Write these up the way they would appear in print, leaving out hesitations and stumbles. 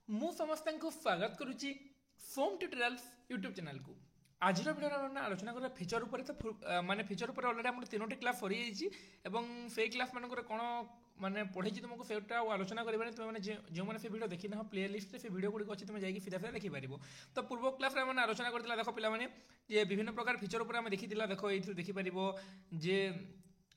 ମୁଁ ସମସ୍ତଙ୍କୁ ସ୍ୱାଗତ କରୁଛି ସୋମ୍ ଟ୍ୟୁଟୋରିଆଲ୍ସ ୟୁଟ୍ୟୁବ୍ ଚ୍ୟାନେଲକୁ। ଆଜିର ଭିଡ଼ିଓରେ ଆମେ ଆଲୋଚନା କରିବା ଫିଚର ଉପରେ। ମାନେ ଫିଚର ଉପରେ ଅଲରେଡ଼ି ଆମର 3ଟି କ୍ଲାସ୍ ସରିଯାଇଛି ଏବଂ ସେଇ କ୍ଲାସ୍ ମାନଙ୍କରେ କ'ଣ ମାନେ ପଢ଼େଇଛି ତୁମକୁ ସେଇଟା ଆଉ ଆଲୋଚନା କରିବାନି। ତୁମେ ଯେଉଁମାନେ ସେ ଭିଡ଼ିଓ ଦେଖିନାହ ପ୍ଲେ ଲିଷ୍ଟରେ ସେ ଭିଡ଼ିଓ ଗୁଡ଼ିକ ଅଛି, ତୁମେ ଯାଇକି ସିଧା ସିଧା ଦେଖିପାରିବ। ତ ପୂର୍ବ କ୍ଲାସ୍ରେ ଆମେ ଆଲୋଚନା କରିଥିଲା, ଦେଖ ପିଲାମାନେ, ଯେ ବିଭିନ୍ନ ପ୍ରକାର ଫିଚର ଉପରେ ଆମେ ଦେଖିଥିଲା। ଦେଖ ଏଇଥିରୁ ଦେଖିପାରିବ ଯେ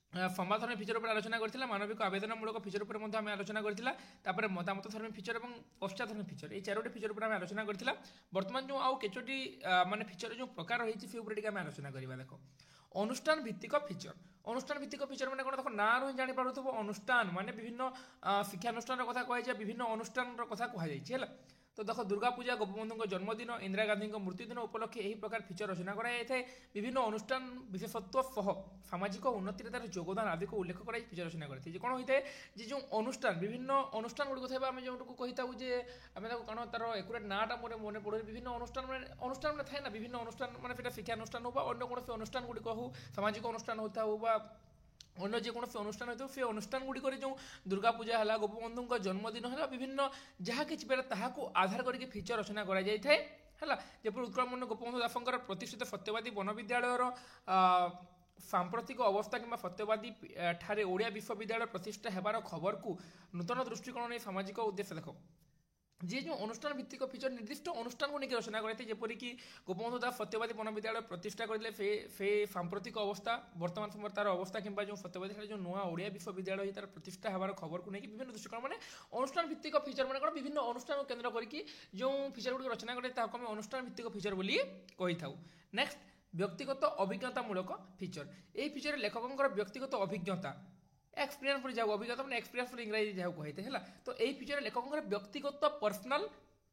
ସମ୍ବାଦଧର୍ମୀ ଫିଚର ଉପରେ ଆଲୋଚନା କରିଥିଲା, ମାନବିକ ଆବେଦନମୂଳକ ଫିଚର ଉପରେ ମଧ୍ୟ ଆମେ ଆଲୋଚନା କରିଥିଲା, ତାପରେ ମତାମତ ଧର୍ମୀ ଫିଚର ଏବଂ ପଶ୍ଚାତଧର୍ମୀ ଫିଚର, এই 4ଟି ଫିଚର ଉପରେ ଆମେ ଆଲୋଚନା କରିଥିଲା। ବର୍ତ୍ତମାନ ଯେଉଁ ଆଉ କେତୋଟି ମାନେ ଫିଚର ଯେଉଁ ପ୍ରକାର ରହିଛି ସେ ଉପରେ ଟିକେ ଆମେ ଆଲୋଚନା କରିବା। ଦେଖ, ଅନୁଷ୍ଠାନ ଭିତ୍ତିକ ଫିଚର। ଅନୁଷ୍ଠାନ ଭିତ୍ତିକ ଫିଚର ମାନେ କ'ଣ? ଦେଖ, ନାଁରୁ ହିଁ ଜାଣିପାରୁଥିବ, ଅନୁଷ୍ଠାନ ମାନେ ବିଭିନ୍ନ ଶିକ୍ଷାନୁଷ୍ଠାନର କଥା କୁହାଯାଇଛି, ବିଭିନ୍ନ ଅନୁଷ୍ଠାନର କଥା କୁହାଯାଇଛି ହେଲା। ତ ଦେଖ, ଦୁର୍ଗା ପୂଜା, ଗୋପବନ୍ଧୁଙ୍କ ଜନ୍ମଦିନ, ଇନ୍ଦିରା ଗାନ୍ଧୀଙ୍କ ମୃତ୍ୟୁଦିନ ଉପଲକ୍ଷେ ଏହି ପ୍ରକାର ଫିଚର ରଚନା କରାଯାଇଥାଏ। ବିଭିନ୍ନ ଅନୁଷ୍ଠାନ ବିଶେଷତ୍ୱ ସହ ସାମାଜିକ ଉନ୍ନତିରେ ତାର ଯୋଗଦାନ ଆଦିକୁ ଉଲ୍ଲେଖ କରାଇ ଫିଚର ରଚନା କରିଥାଏ। ଯେ କ'ଣ ହୋଇଥାଏ, ଯେ ଯେଉଁ ଅନୁଷ୍ଠାନ, ବିଭିନ୍ନ ଅନୁଷ୍ଠାନ ଗୁଡ଼ିକ ଥିବା, ଆମେ ଯେଉଁଟାକୁ କହିଥାଉ ଯେ ଆମେ ତାକୁ କ'ଣ ତାର ଏକୁରେଟ୍ ନାଁଟା ମୋର ମନେ ପଡ଼ୁନି, ବିଭିନ୍ନ ଅନୁଷ୍ଠାନ ମାନେ ଥାଏ ନା, ବିଭିନ୍ନ ଅନୁଷ୍ଠାନ ମାନେ ସେଇଟା ଶିକ୍ଷାନୁଷ୍ଠାନ ହଉ ବା ଅନ୍ୟ କୌଣସି ଅନୁଷ୍ଠାନ ଗୁଡ଼ିକ ହଉ, ସାମାଜିକ ଅନୁଷ୍ଠାନ ହୋଇଥାଉ ବା ଅନ୍ୟ ଯେକୌଣସି ଅନୁଷ୍ଠାନ ହୋଇଥାଉ, ସେ ଅନୁଷ୍ଠାନ ଗୁଡ଼ିକରେ ଯେଉଁ ଦୁର୍ଗା ପୂଜା ହେଲା, ଗୋପବନ୍ଧୁଙ୍କ ଜନ୍ମଦିନ ହେଲା, ବିଭିନ୍ନ ଯାହା କିଛି ବେଳ ତାହାକୁ ଆଧାର କରିକି ଫିଚର ରଚନା କରାଯାଇଥାଏ ହେଲା। ଯେପରି ଉତ୍କଳମଣି ଗୋପବନ୍ଧୁ ଦାସଙ୍କର ପ୍ରତିଷ୍ଠିତ ସତ୍ୟବାଦୀ ବନବିଦ୍ୟାଳୟର ସାମ୍ପ୍ରତିକ ଅବସ୍ଥା କିମ୍ବା ସତ୍ୟବାଦୀ ଠାରେ ଓଡ଼ିଆ ବିଶ୍ୱବିଦ୍ୟାଳୟ ପ୍ରତିଷ୍ଠା ହେବାର ଖବରକୁ ନୂତନ ଦୃଷ୍ଟିକୋଣ ନେଇ ସାମାଜିକ ଉଦ୍ଦେଶ୍ୟ। ଦେଖ, যে ଯେଉଁ ଅନୁଷ୍ଠାନ ଭିତ୍ତିକ ଫିଚର ନିର୍ଦ୍ଦିଷ୍ଟ ଅନୁଷ୍ଠାନକୁ ନେଇକି ରଚନା କରାଯାଇଥାଏ, ଯେପରିକି ଗୋପବନ୍ଧୁ ଦାସ ସତ୍ୟବାଦୀ ବନବିଦ୍ୟାଳୟ ପ୍ରତିଷ୍ଠା କରିଥିଲେ, ସେ ସାମ୍ପ୍ରତିକ ଅବସ୍ଥା, ବର୍ତ୍ତମାନ ସମୟରେ ତାର ଅବସ୍ଥା, କିମ୍ବା ଯେଉଁ ସତ୍ୟବାଦୀ ଠାରେ ଯେଉଁ ନୂଆ ଓଡ଼ିଆ ବିଶ୍ୱବିଦ୍ୟାଳୟ ତାର ପ୍ରତିଷ୍ଠା ହେବାର ଖବରକୁ ନେଇକି ବିଭିନ୍ନ ଦୃଷ୍ଟିକୋଣ, ମାନେ ଅନୁଷ୍ଠାନ ଭିତ୍ତିକ ଫିଚର ମାନେ କ'ଣ? ବିଭିନ୍ନ ଅନୁଷ୍ଠାନକୁ କେନ୍ଦ୍ର କରିକି ଯେଉଁ ଫିଚର ଗୁଡ଼ିକ ରଚନା କରାଯାଏ ତାହାକୁ ଆମେ ଅନୁଷ୍ଠାନ ଭିତ୍ତିକ ଫିଚର ବୋଲି କହିଥାଉ। ନେକ୍ସଟ, ବ୍ୟକ୍ତିଗତ ଅଭିଜ୍ଞତାମୂଳକ ଫିଚର। ଏହି ଫିଚରରେ ଲେଖକଙ୍କର ବ୍ୟକ୍ତିଗତ ଅଭିଜ୍ଞତା, एक्सपीरियंस पर जाओ, अभिज्ञता मैंने एक्सपीरियंस पर इंग्राजी जहाँ कहते हैं तो यही फीचर लेखक व्यक्तिगत पर्सनाल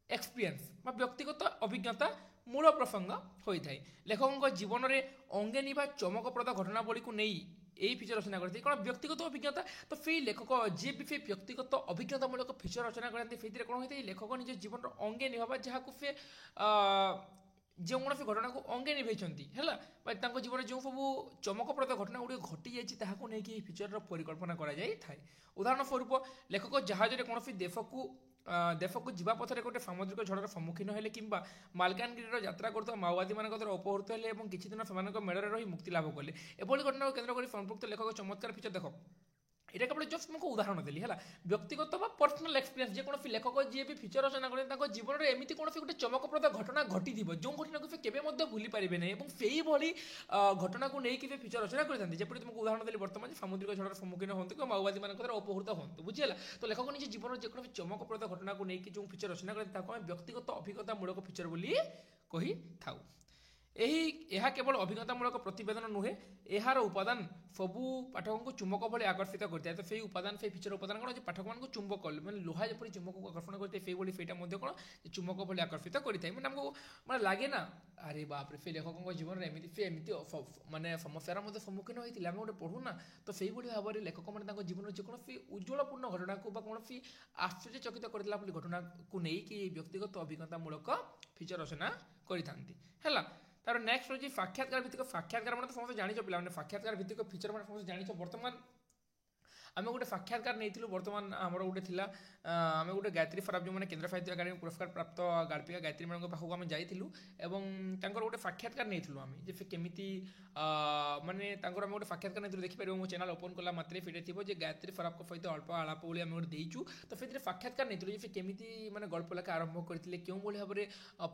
एक्सपीरियंस व्यक्तिगत अभिज्ञता मूल प्रसंग होता है। लेखक जीवन में अंगे निभा चमकप्रद घटनावली को नहीं यही फीचर रचना करते कौन? व्यक्तिगत अभिज्ञता। तो से लेखक जी भी से व्यक्तिगत अभिज्ञतामूलक फीचर रचना करते से कौन होता है, लेखक निज जीवन अंगे निभा जहाँ से ଯେକୌଣସି ଘଟଣାକୁ ଅଙ୍ଗେ ନିଭେଇଛନ୍ତି ହେଲା, ବା ତାଙ୍କ ଜୀବନରେ ଯେଉଁ ସବୁ ଚମକପ୍ରଦ ଘଟଣା ଗୁଡ଼ିକ ଘଟିଯାଇଛି ତାହାକୁ ନେଇକି ଏହି ଫିଚରର ପରିକଳ୍ପନା କରାଯାଇଥାଏ। ଉଦାହରଣ ସ୍ୱରୂପ, ଲେଖକ ଜାହାଜରେ କୌଣସି ଦେଶକୁ ଯିବା ପଥରେ ଗୋଟେ ସାମୁଦ୍ରିକ ଝଡ଼ର ସମ୍ମୁଖୀନ ହେଲେ, କିମ୍ବା ମାଲକାନଗିରିର ଯାତ୍ରା କରୁଥିବା ମାଓବାଦୀମାନଙ୍କ ଦ୍ୱାରା ଅପହୃତ ହେଲେ ଏବଂ କିଛି ଦିନ ସେମାନଙ୍କ ମେଳରେ ରହି ମୁକ୍ତି ଲାଭ କଲେ, ଏଭଳି ଘଟଣାକୁ କେନ୍ଦ୍ର କରି ସମ୍ପୃକ୍ତ ଲେଖକ ଚମତ୍କାର ଫିଚର। ଦେଖ, এটা কেবল জস্ট তোমাকে উদাহরণ দেলি হল, ব্যক্তিগত বা পর্সনাল এক্সপিরিয়েন্স যেকোনসি লেখক যে বি ফিচর রচনা করেন তাଙ୍କ জীবনের এমিতি কোনসি গোটে চমকপ্রদ ঘটনা ঘটিথিব যে ঘটনাকে সে কেবে মধ্যে ভুলি পারিবে না এবং সেইভଳି ঘটনাକୁ ନେଇକି ସେ ଫିଚର ରଚନା କରିଥାନ୍ତି। ଯେପରି ତୁମକୁ ଉଦାହରଣ ଦେଲି, ବର୍ତ୍ତମାନ ସାମୁଦ୍ରିକ ଝଡ଼ର ସମ୍ମୁଖୀନ ହୁଅନ୍ତୁ କିମ୍ବା ମାଓବାଦୀମାନଙ୍କ ଦ୍ୱାରା ଅପହୃତ ହୁଅନ୍ତୁ, ବୁଝିହେଲା। ତ ଲେଖକ ନିଜ ଜୀବନର ଯେକୌଣସି ଚମକପ୍ରଦ ଘଟଣାକୁ ନେଇକି ଯେଉଁ ଫିଚର ରଚନା କରନ୍ତି ତାକୁ ଆମେ ବ୍ୟକ୍ତିଗତ ଅଭିଜ୍ଞତାମୂଳକ ଫିଚର ବୋଲି କହିଥାଉ। ଏହା କେବଳ ଅଭିଜ୍ଞତାମୂଳକ ପ୍ରତିବେଦନ ନୁହେଁ, ଏହାର ଉପାଦାନ ସବୁ ପାଠକଙ୍କୁ ଚୁମ୍ବକ ଭଳି ଆକର୍ଷିତ କରିଥାଏ। ତ ସେଇ ଉପାଦାନ, ସେଇ ଫିଚର ଉପାଦାନ କ'ଣ? ଯେ ପାଠକମାନଙ୍କୁ ଚୁମ୍ବକ, ମାନେ ଲୁହା ଯେପରି ଚୁମ୍ବକକୁ ଆକର୍ଷଣ କରିଥାଏ ସେଇଭଳି ସେଇଟା ମଧ୍ୟ କ'ଣ? ଯେ ଚୁମ୍ବକ ଭଳି ଆକର୍ଷିତ କରିଥାଏ। ମାନେ ଆମକୁ ମାନେ ଲାଗେ ନା, ଆରେ ବାପରେ, ସେ ଲେଖକଙ୍କ ଜୀବନରେ ଏମିତି ମାନେ ସମସ୍ୟାର ମଧ୍ୟ ସମ୍ମୁଖୀନ ହୋଇଥିଲେ, ଆମେ ଗୋଟେ ପଢ଼ୁନା। ତ ସେଇଭଳି ଭାବରେ ଲେଖକମାନେ ତାଙ୍କ ଜୀବନରେ ଯେକୌଣସି ଉଜ୍ଜଳପୂର୍ଣ୍ଣ ଘଟଣାକୁ ବା କୌଣସି ଆଶ୍ଚର୍ଯ୍ୟଚକିତ କରିଥିଲା ବୋଲି ଘଟଣାକୁ ନେଇକି ବ୍ୟକ୍ତିଗତ ଅଭିଜ୍ଞତାମୂଳକ ଫିଚର ରଚନା କରିଥାନ୍ତି ହେଲା। ତାର ନେକ୍ସଟ ହେଉଛି ସାକ୍ଷାତକାର ଭିତ୍ତିକ। ସାକ୍ଷାତକାର ମାନେ ତ ସମସ୍ତେ ଜାଣିଛ ପିଲାମାନେ, ସାକ୍ଷାତକାର ଭିତ୍ତିକ ଫିଚର ମାନେ ସମସ୍ତେ ଜାଣିଛ। ବର୍ତ୍ତମାନ ଆମେ ଗୋଟେ ସାକ୍ଷାତକାର ନେଇଥିଲୁ, ବର୍ତ୍ତମାନ ଆମର ଗୋଟେ ଥିଲା, ଆମେ ଗୋଟେ ଗାୟତ୍ରୀ ସରାଫ ଯେଉଁମାନେ କେନ୍ଦ୍ର ସାହିତ୍ୟ ଏକାଡେମୀ ପୁରସ୍କାର ପ୍ରାପ୍ତ ଗାଳ୍ପିକା ଗାୟତ୍ରୀମାନଙ୍କ ପାଖକୁ ଆମେ ଯାଇଥିଲୁ ଏବଂ ତାଙ୍କର ଗୋଟେ ସାକ୍ଷାତକାର ନେଇଥିଲୁ ଆମେ, ଯେ ସେ କେମିତି ମାନେ ତାଙ୍କର ଆମେ ଗୋଟେ ସାକ୍ଷାତକାର ନେଇଥିଲୁ। ଦେଖିପାରିବ, ମୋ ଚ୍ୟାନେଲ ଓପନ୍ କଲା ମାତ୍ରେ ସେଇଟା ଥିବ ଯେ ଗାୟତ୍ରୀ ସରାଫଙ୍କ ସହିତ ଅଳ୍ପ ଆଳାପ ଭଳି ଆମେ ଗୋଟେ ଦେଇଛୁ। ତ ସେଥିରେ ସାକ୍ଷାତକାର ନେଇଥିଲୁ ଯେ ସେ କେମିତି ମାନେ ଗଳ୍ପ ଲେଖା ଆରମ୍ଭ କରିଥିଲେ, କେଉଁଭଳି ଭାବରେ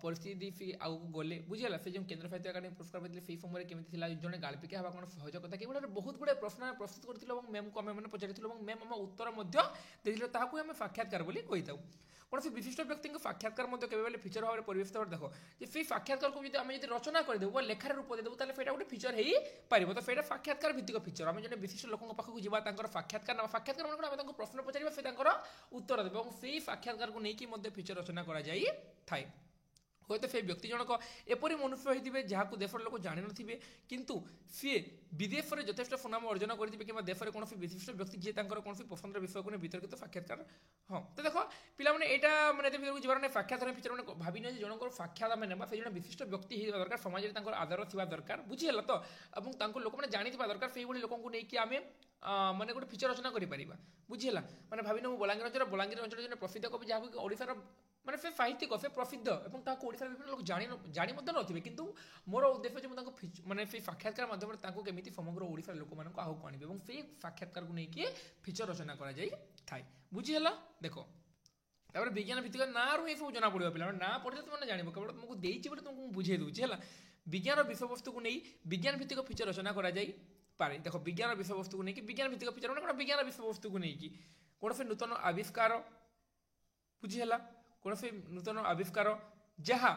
ପରିସ୍ଥିତି ସେ ଆଗକୁ ଗଲେ, ବୁଝିହେଲା। ସେ ଯେଉଁ କେନ୍ଦ୍ର ସାହିତ୍ୟ ଏକାଡେମୀ ପୁରସ୍କାର ପାଇଥିଲେ ସେଇ ସମୟରେ କେମିତି ଥିଲା, ଜଣେ ଗାଳ୍ପିକା ହେବା କ'ଣ ସହଜ କଥା, କେଉଁଭଳି ବହୁତ ଗୁଡ଼ାଏ ପ୍ରଶ୍ନ ପ୍ରସ୍ତୁତ କରିଥିଲୁ ଏବଂ ମ୍ୟାମ୍କୁ ଆମେ ମାନେ ପଚାରିଥିଲୁ ଏବଂ ମ୍ୟାମ୍ ଆମ ଉତ୍ତର ମଧ୍ୟ ଦେଇଥିଲେ। ତାହାକୁ ଆମେ ସାକ୍ଷାତକାର ବୋଲି କହିଥାଉ। କୌଣସି ବିଶିଷ୍ଟ ବ୍ୟକ୍ତିଙ୍କ ସାକ୍ଷାତକାର ମଧ୍ୟ କେବେ ବେଲେ ଫିଚର ଭାବରେ ପରିବେଶିତ ହେବାର। ଦେଖ, ଯେ ସେଇ ସାକ୍ଷାତକାରକୁ ଯଦି ଆମେ ଯଦି ରଚନା କରିଦେବୁ ବା ଲେଖାରେ ରୂପ ଦେଇଦେବୁ ତାହେଲେ ସେଇଟା ଗୋଟେ ଫିଚର ହେଇପାରିବ। ତ ସେଇଟା ସାକ୍ଷାତକାର ଭିତ୍ତିକ ଫିଚର। ଆମେ ଜଣେ ବିଶିଷ୍ଟ ଲୋକଙ୍କ ପାଖକୁ ଯିବା, ତାଙ୍କର ସାକ୍ଷାତକାର ନେବା, ସାକ୍ଷାତକାର ମାନେ ଆମେ ତାଙ୍କୁ ପ୍ରଶ୍ନ ପଚାରିବା, ସେ ତାଙ୍କର ଉତ୍ତର ଦେବେ ଏବଂ ସେଇ ସାକ୍ଷାତକାରକୁ ନେଇକି ମଧ୍ୟ ଫିଚର ରଚନା କରାଯାଇଥାଏ। ହୁଏତ ସେ ବ୍ୟକ୍ତି ଜଣକ ଏପରି ମନୁଷ୍ୟ ହୋଇଥିବେ ଯାହାକୁ ଦେଶର ଲୋକ ଜାଣିନଥିବେ, କିନ୍ତୁ ସିଏ ବିଦେଶରେ ଯଥେଷ୍ଟ ସୁନାମ ଅର୍ଜନ କରିଥିବେ, କିମ୍ବା ଦେଶରେ କୌଣସି ବିଶିଷ୍ଟ ବ୍ୟକ୍ତି ଯିଏ ତାଙ୍କର କୌଣସି ପସନ୍ଦର ବିଷୟକୁ ନେଇ ବିତର୍କିତ ସାକ୍ଷାତକାର। ହଁ, ତ ଦେଖ ପିଲାମାନେ, ଏଇଟା ମାନେ ଏତେ ଭିତରକୁ ଯିବାର ନାହିଁ। ସାକ୍ଷାତକାର ଫିଚର ମାନେ ଭାବିନିଅ ଯେ ଜଣଙ୍କର ସାକ୍ଷାତ ଆମେ ନେବା, ସେ ଜଣେ ବିଶିଷ୍ଟ ବ୍ୟକ୍ତି ହେଇଥିବା ଦରକାର, ସମାଜରେ ତାଙ୍କର ଆଦର ଥିବା ଦରକାର, ବୁଝିହେଲା ତ, ଏବଂ ତାଙ୍କୁ ଲୋକମାନେ ଜାଣିଥିବା ଦରକାର। ସେଇଭଳି ଲୋକଙ୍କୁ ନେଇକି ଆମେ ମାନେ ଗୋଟେ ଫିଚର ରଚନା କରିପାରିବା, ବୁଝିହେଲା। ମାନେ ଭାବିନିଅ, ମୁଁ ବଲାଙ୍ଗୀର ଅଞ୍ଚଳର ଜଣେ ପ୍ରସିଦ୍ଧ କବି, ଯାହାକୁ ଓଡ଼ିଶାର ମାନେ ସେ ସାହିତ୍ୟିକ ସେ ପ୍ରସିଦ୍ଧ ଏବଂ ତାକୁ ଓଡ଼ିଶାର ବିଭିନ୍ନ ଲୋକ ଜାଣି ମଧ୍ୟ ନଥିବେ, କିନ୍ତୁ ମୋର ଉଦ୍ଦେଶ୍ୟ ଯେ ମୁଁ ତାଙ୍କୁ ମାନେ ସେଇ ସାକ୍ଷାତକାର ମାଧ୍ୟମରେ ତାଙ୍କୁ କେମିତି ସମଗ୍ର ଓଡ଼ିଶାର ଲୋକମାନଙ୍କୁ ଆଗକୁ ଆଣିବି ଏବଂ ସେଇ ସାକ୍ଷାତକାରକୁ ନେଇକି ଫିଚର ରଚନା କରାଯାଇଥାଏ। ବୁଝିହେଲା? ଦେଖ ତାପରେ ବିଜ୍ଞାନ ଭିତ୍ତିକ ନାଁରୁ ହିଁ ସବୁ ଜଣା ପଡ଼ିବ, ପିଲାମାନେ ନାଁ ପଢ଼ିଲେ ତୁମେ ଜାଣିବ, କେବଳ ତୁମକୁ ଦେଇଛି ବୋଲି ତୁମକୁ ମୁଁ ବୁଝେଇ ଦେଉଛି ହେଲା। ବିଜ୍ଞାନ ବିଷୟବସ୍ତୁକୁ ନେଇ ବିଜ୍ଞାନ ଭିତ୍ତିକ ଫିଚର ରଚନା କରାଯାଇପାରେ। ଦେଖ ବିଜ୍ଞାନ ବିଷୟବସ୍ତୁକୁ ନେଇକି ବିଜ୍ଞାନ ଭିତ୍ତିକ ଫିଚର ମାନେ କ'ଣ, ବିଜ୍ଞାନ ବିଷୟବସ୍ତୁକୁ ନେଇକି କୌଣସି ନୂତନ ଆବିଷ୍କାର, ବୁଝିହେଲା, କୌଣସି ନୂତନ ଆବିଷ୍କାର ଯାହା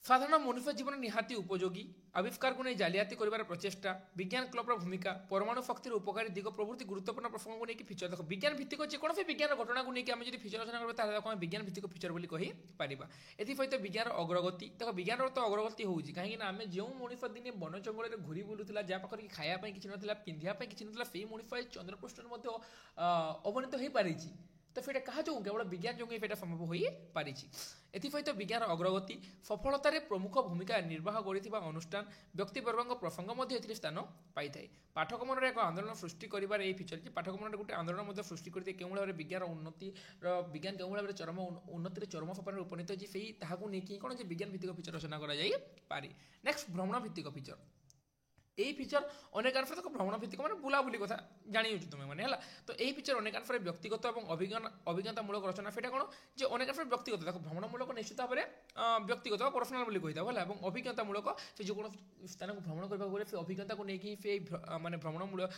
ସାଧାରଣ ମନୁଷ୍ୟ ଜୀବନ ନିହାତି ଉପଯୋଗୀ, ଆବିଷ୍କାରକୁ ନେଇ ଜାଲିଆତି କରିବାର ପ୍ରଚେଷ୍ଟା, ବିଜ୍ଞାନ କ୍ଲବର ଭୂମିକା, ପରମାଣୁ ଶକ୍ତିର ଉପକାରୀ ଦିଗ ପ୍ରଭୃତି ଗୁରୁତ୍ୱପୂର୍ଣ୍ଣ ପ୍ରସଙ୍ଗକୁ ନେଇକି ଫିଚର। ଦେଖ ବିଜ୍ଞାନ ଭିତ୍ତିକ ଯେକୌଣସି ବିଜ୍ଞାନ ଘଟଣାକୁ ନେଇକି ଆମେ ଯଦି ଫିଚର ରଚନା କରିବା ତାହେଲେ ତାକୁ ଆମେ ବିଜ୍ଞାନ ଭିତ୍ତିକ ଫିଚର ବୋଲି କହିପାରିବା। ଏଥିସହିତ ବିଜ୍ଞାନର ଅଗ୍ରଗତି, ଦେଖ ବିଜ୍ଞାନର ତ ଅଗ୍ରଗତି ହେଉଛି କାହିଁକିନା ଆମେ ଯେଉଁ ମଣିଷ ଦିନେ ବନ ଜଙ୍ଗଲରେ ଘୁରି ବୁଲୁଥିଲା, ଯାହା ପାଖରେ ଖାଇବା ପାଇଁ କିଛି ନଥିଲା, ପିନ୍ଧିବା ପାଇଁ କିଛି ନଥିଲା, ସେଇ ମଣିଷ ଏ ଚନ୍ଦ୍ରପୃଷ୍ଠରେ ମଧ୍ୟ ଅବନୀତ ହୋଇପାରିଛି। ତ ସେଇଟା କାହା ଯୋଗୁଁ, କେବଳ ବିଜ୍ଞାନ ଯୋଗୁଁ ସେଇଟା ସମ୍ଭବ ହୋଇପାରିଛି। ଏଥିସହିତ ବିଜ୍ଞାନ ଅଗ୍ରଗତି ସଫଳତାରେ ପ୍ରମୁଖ ଭୂମିକା ନିର୍ବାହ କରିଥିବା ଅନୁଷ୍ଠାନ, ବ୍ୟକ୍ତିବର୍ଗଙ୍କ ପ୍ରସଙ୍ଗ ମଧ୍ୟ ଏଥିରେ ସ୍ଥାନ ପାଇଥାଏ। ପାଠକ ମନରେ ଏକ ଆନ୍ଦୋଳନ ସୃଷ୍ଟି କରିବାର ଏହି ଫିଚର, ଯେ ପାଠକ ମନରେ ଗୋଟେ ଆନ୍ଦୋଳନ ମଧ୍ୟ ସୃଷ୍ଟି କରିଥାଏ କେଉଁ ଭାବରେ ବିଜ୍ଞାନ କେଉଁ ଭାବରେ ଉନ୍ନତିରେ ଚରମ ସୋପାନରେ ଉପନୀତ ହୋଇଛି, ସେଇ ତାହାକୁ ନେଇକି କ'ଣ ଯେ ବିଜ୍ଞାନ ଭିତ୍ତିକ ଫିଚର ରଚନା କରାଯାଇପାରେ। ନେକ୍ସଟ ଭ୍ରମଣ ଭିତ୍ତିକ ଫିଚର। এই ফিচর অনেকাংশে দেখো ভ্রমণ ভিত্তিক মানে বুলাবুলি কথা জানিয়েছো তুমি মানে হল। তো এই ফিচর অনেকাংশে ব্যক্তিগত এবং অভিজ্ঞতামূলক রচনা, সেটা কোণ যে অনেকাংশে ব্যক্তিগত, দেখো ভ্রমণমূলক নিশ্চিত ভাবে ব্যক্তিগত বা পর্সনাল বলে কইথাও হল, এবং অভিজ্ঞতামূলক সে যে কোনো স্থানକୁ ভ্রমণ করা গেলে সে অভিজ্ঞতাকে নিয়ে সেই মানে ভ্রমণমূলক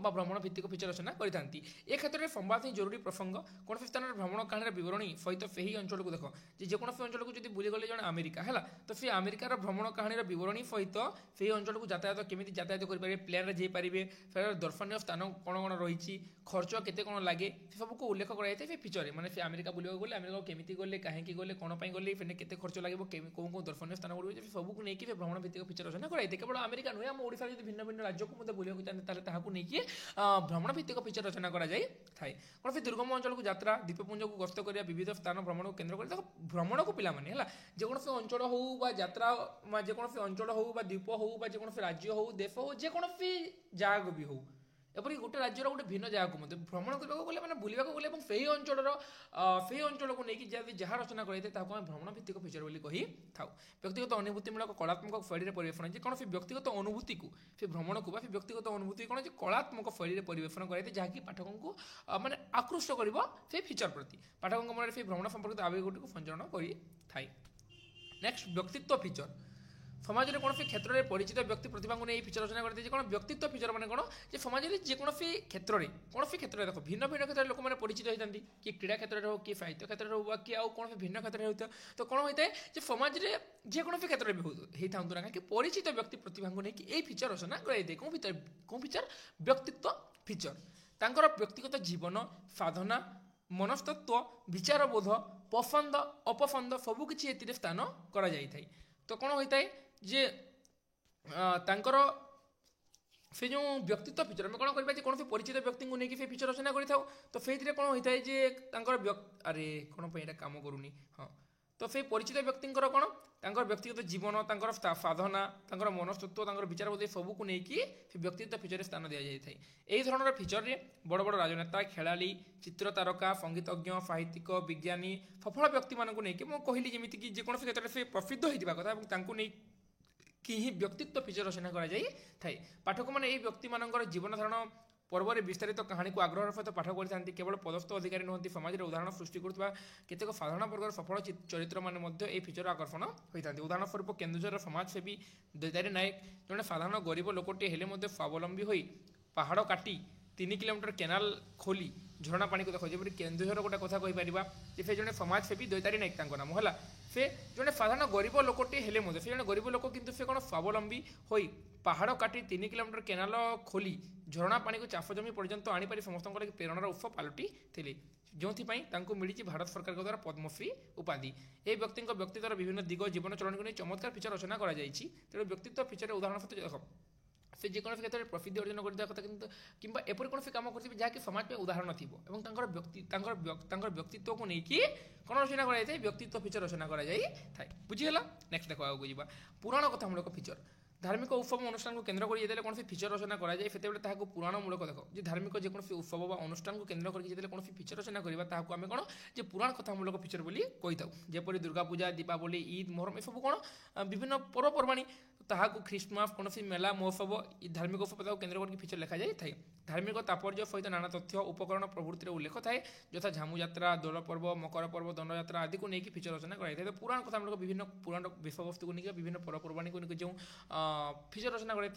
বা ভ্রমণ ভিত্তিক ফিচর রচনা করে থাকে। এ ক্ষেত্রে সম্বাদ ହିଁ জরুরি প্রসঙ্গ, কৌশি স্থানের ভ্রমণ কাহিনীর বিবরণী সহিত সেই অঞ্চলକୁ দেখো যে কোনো অঞ্চলକୁ যদি বুলিগলে জন আমেরিকা হল, তো সেই আমেরিকার ভ্রমণ কাহিনীর বিবরণী সহিত সেই অঞ্চলକୁ যাতায়াত কেমিতি যাতায়াত କରିପାରିବେ, ପ୍ଲେନ୍ରେ ଯାଇପାରିବେ, ଫେର ଦର୍ଶନୀୟ ସ୍ଥାନ କ'ଣ କ'ଣ ରହିଛି, ଖର୍ଚ୍ଚ କେତେ କ'ଣ ଲାଗେ, ସେ ସବୁକୁ ଉଲ୍ଲେଖ କରାଯାଇଥାଏ ସେ ଫିଚରରେ। ମାନେ ସେ ଆମେରିକା ବୁଲିବାକୁ ଗଲେ ଆମେରିକାକୁ କେମିତି ଗଲେ, କାହିଁକି ଗଲେ, କ'ଣ ପାଇଁ ଗଲେ, ଫେର କେତେ ଖର୍ଚ୍ଚ ଲାଗିବ, କେଉଁ କେଉଁ ଦର୍ଶନୀୟ ସ୍ଥାନ ଗୁଡ଼ିକ ସେ ସବୁକୁ ନେଇକି ସେ ଭ୍ରମଣ ଭିତ୍ତିକ ଫିଚର ରଚନା କରାଯାଇଥାଏ। କେବଳ ଆମେରିକା ନୁହେଁ, ଆମ ଓଡ଼ିଶାର ଯଦି ଭିନ୍ନ ଭିନ୍ନ ରାଜ୍ୟକୁ ମଧ୍ୟ ବୁଲିବାକୁ ଚାହାନ୍ତି ତାହେଲେ ତାହାକୁ ନେଇକି ଭ୍ରମଣ ଭିତ୍ତିକ ଫିଚର ରଚନା କରାଯାଇଥାଏ। କୌଣସି ଦୁର୍ଗମ ଅଞ୍ଚଳକୁ ଯାତ୍ରା, ଦ୍ୱୀପପୁଞ୍ଜକୁ ଗସ୍ତ କରିବା, ବିବିଧ ସ୍ଥାନ ଭ୍ରମଣକୁ କେନ୍ଦ୍ର କରି, ଦେଖ ଭ୍ରମଣକୁ ପିଲାମାନେ ହେଲା ଯେକୌଣସି ଅଞ୍ଚଳ ହେଉ ବା ଯାତ୍ରା, ଯେକୌଣସି ଅଞ୍ଚଳ ହେଉ ବା ଦ୍ୱୀପ ହେଉ ବା ଯେକୌଣସି ରାଜ୍ୟ ହେଉ, ଦେଶ ହେଉ, ଯେକୌଣସି ଜାଗାକୁ ବି ହେଉ, ଏପରି ଗୋଟେ ରାଜ୍ୟର ଗୋଟେ ଭିନ୍ନ ଜାଗାକୁ ମଧ୍ୟ ଭ୍ରମଣ କରିବାକୁ ଗଲେ ମାନେ ବୁଲିବାକୁ ଗଲେ, ଏବଂ ସେହି ଅଞ୍ଚଳକୁ ନେଇକି ଯାହା ରଚନା କରାଯାଇଥାଏ ତାହାକୁ ଆମେ ଭ୍ରମଣ ଭିତ୍ତିକ ଫିଚର ବୋଲି କହିଥାଉ। ବ୍ୟକ୍ତିଗତ ଅନୁଭୂତିମୂଳକ କଳାତ୍ମକ ଶୈଳୀରେ ପରିବେଷଣ, ଯେ କୌଣସି ବ୍ୟକ୍ତିଗତ ଅନୁଭୂତିକୁ ସେ ଭ୍ରମଣକୁ ବା ସେ ବ୍ୟକ୍ତିଗତ ଅନୁଭୂତି କ'ଣ ଯେ କଳାତ୍ମକ ଶୈଳୀରେ ପରିବେଷଣ କରାଯାଇଥାଏ, ଯାହାକି ପାଠକଙ୍କୁ ମାନେ ଆକୃଷ୍ଟ କରିବ ସେଇ ଫିଚର ପ୍ରତି, ପାଠକଙ୍କ ମନରେ ସେଇ ଭ୍ରମଣ ସମ୍ପର୍କିତ ଆବେଗଗୁଡ଼ିକୁ ସଞ୍ଚାରଣ କରିଥାଏ। ନେକ୍ସଟ ବ୍ୟକ୍ତିତ୍ୱ ଫିଚର। সমাজের কোণী ক্ষেত্রে পরিচিত ব্যক্তি প্রতিভাকে নিয়ে এই ফিচর রচনা করে যে কোণ ব্যক্তিত্ব ফিচর মানে কোণ যে সমাজের যেকোনসি ক্ষেত্রে দেখো ভিন্ন ভিন্ন ক্ষেত্রে লোক মানে পরিচিত হয়ে থাকে, কি ক্রীড়া ক্ষেত্রে হোক, কি সাহিত্য ক্ষেত্রে হোক, বা কি আউি ভিন্ন ক্ষেত্রে হইতো, তো কোণ হয়ে যে সমাজের যেকোনসি ক্ষেত্রে বি হয়ে থাকতু না কারণ পরিচিত ব্যক্তি প্রতিভাকে নিয়ে এই ফিচর রচনা করাই কেউ ফিচর ব্যক্তিত্ব ফিচর, তাঁর ব্যক্তিগত জীবন, সাধনা, মনস্তত্ত্ব, বিচারবোধ, পছন্দ অপছন্দ সবুকিছি এতে স্থান করা যাই। তো কোণ হয়ে যে তাঁর সে যে ব্যক্তিত্ব ফিচর আমি কোণ করা যে কৌশি পরিচিত ব্যক্তি নিয়ে সে ফিচর রচনা করে থাও, তো সেইথে কোণ হয়ে যে তাঁর আরে কোণ এটা কাম করুনি, হ্যাঁ, তো সেই পরিচিত ব্যক্তিঙ্কর কোণ তাঁর ব্যক্তিগত জীবন, তাঁর সাধনা, তাঁর মনস্তত্ত্ব, তাঁর বিচারবোধ সবুকু নেই সে ব্যক্তিত্ব ফিচরে স্থান দিয়া যাই। এই ধরনের ফিচরে বড় বড় রাজনেতা, খেলাড়ি, চিত্র তারকা, সঙ্গীতজ্ঞ, সাহিত্যিক, বিজ্ঞানী, সফল ব্যক্তি মানুষ নেই মু কহিলি যেমিতি কি যেকোনো ক্ষেত্রে সে প্রসিদ্ধ হয়ে কথা এবং তাঁকু নেই কি হি ব্যক্তিত্ব ফিচর রচনা করা যাই থাকে। পাঠক মানে এই ব্যক্তি মানଙ୍କର জীবন ধারণ পর্বরে বিস্তারিত কাহিনীকে আগ্রহর সহিত পাঠ করে থাকে। কেবল পদস্থ অধিকারী নুহতি, সমাজের উদাহরণ সৃষ্টি করুবা কেতেক সাধারণ বর্গর সফল চরিত্র মানে মধ্যে এই ফিচর আকর্ষণ হয়ে থাকে। উদাহরণ স্বরূপ কেন্দুঝর সমাজসেবী দৈতারী নায়ক জনে সাধারণ গরিব লোকটি হেলে মধ্যে স্বাবলম্বী হয়ে পাহাড় কাটি 3 কিলোমিটার কেনাল খোলি ঝরଣା পানি দেখো, যেপরি কেন্দুঝর গোটে কথা কইপার যে সে জনে সমাজসেবী দৈতারী নায়ক তাঁর নাম হল। সে জনে সাধারণ গরিব লোকটি হেলে মধ্যে সে জনে গরিব লোক কিন্তু সে কোণ স্বাবলম্বী হয়ে পাহাড় কাটি 3 কিলোমিটার কেনাল খোলি ঝরଣା পানিকে চাষ জমি পর্যন্ত আনিপারি সমস্ত প্রেরণার উৎস পালটি ଥିଲେ, ଯେଉଁଥିପାଇଁ ତାଙ୍କୁ ମିଳିଛି ଭାରତ ସରକାରଙ୍କ ଦ୍ୱାରା ପଦ୍ମଶ୍ରୀ ଉପାଧି। ଏହି ବ୍ୟକ୍ତିଙ୍କ ବ୍ୟକ୍ତିତ୍ୱର ବିଭିନ୍ନ ଦିଗ, ଜୀବନ ଚଳଣିକୁ ନେଇ ଚମତ୍କାର ଫିଚର ରଚନା କରାଯାଇଛି। ତେଣୁ ବ୍ୟକ୍ତିତ୍ୱ ଫିଚରରେ ଉଦାହରଣ ସହିତ ଦେଖ ସେ ଯେକୌଣସି କ୍ଷେତ୍ରରେ ପ୍ରସିଦ୍ଧି ଅର୍ଜନ କରିଥିବା କଥା କିନ୍ତୁ କିମ୍ବା ଏପରି କୌଣସି କାମ କରିଥିବେ ଯାହାକି ସମାଜ ପାଇଁ ଉଦାହରଣ ଥିବ ଏବଂ ତାଙ୍କର ବ୍ୟକ୍ତିତ୍ୱକୁ ନେଇକି କ'ଣ ରଚନା କରାଯାଇଥାଏ, ବ୍ୟକ୍ତିତ୍ୱ ଫିଚର ରଚନା କରାଯାଇଥାଏ। ବୁଝିଗଲା? ନେକ୍ସଟ ଦେଖ ଆଗକୁ ଯିବା ପୁରାଣ କଥାମୂଳକ ଫିଚର। ଧାର୍ମିକ ଉତ୍ସବ ଅନୁଷ୍ଠାନକୁ କେନ୍ଦ୍ର କରି ଯେତେବେଳେ କୌଣସି ଫିଚର ରଚନା କରାଯାଏ ସେତେବେଳେ ତାହାକୁ ପୁରାଣମୂଳକ ଦେଖ ଯେ ଧାର୍ମିକ ଯେକୌଣସି ଉତ୍ସବ ବା ଅନୁଷ୍ଠାନକୁ କେନ୍ଦ୍ର କରିକି ଯେତେବେଳେ କୌଣସି ଫିଚର ରଚନା କରିବା ତାହାକୁ ଆମେ କ'ଣ ଯେ ପୁରାଣ କଥାମୂଳକ ଫିଚର ବୋଲି କହିଥାଉ। ଯେପରି ଦୁର୍ଗା ପୂଜା, ଦୀପାବଳି, ଇଦ୍, ମୋହରମ ଏସବୁ କ'ଣ ବିଭିନ୍ନ ପର୍ବପର୍ବାଣି ତାହାକୁ ଖ୍ରୀଷ୍ଟମାସ କୌଣସି ମେଳା ମହୋତ୍ସବ ଧାର୍ମିକ ଉତ୍ସବ ତାକୁ କେନ୍ଦ୍ର କରିକି ଫିଚର ଲେଖାଯାଇଥାଏ। ଧାର୍ମିକ ତାତ୍ପର୍ଯ୍ୟ ସହିତ ନାନା ତଥ୍ୟ ଉପକରଣ ପ୍ରଭୃତିର ଉଲ୍ଲେଖ ଥାଏ ଯଥା ଝାମୁଯାତ୍ରା, ଦୋଳ ପର୍ବ, ମକର ପର୍ବ, ଦଣ୍ଡଯାତ୍ରା ଆଦିକୁ ନେଇକି ଫିଚର ରଚନା କରାଯାଇଥାଏ। ତ ପୁରାଣ କଥାମୂଳକ ବିଭିନ୍ନ ପୁରାଣ ବିଷୟବସ୍ତୁକୁ ନେଇକି ବିଭିନ୍ନ ପର୍ବପର୍ବାଣିକୁ ନେଇକି ଯେଉଁ ଫିଚର ରଚନା କରାଯାଏ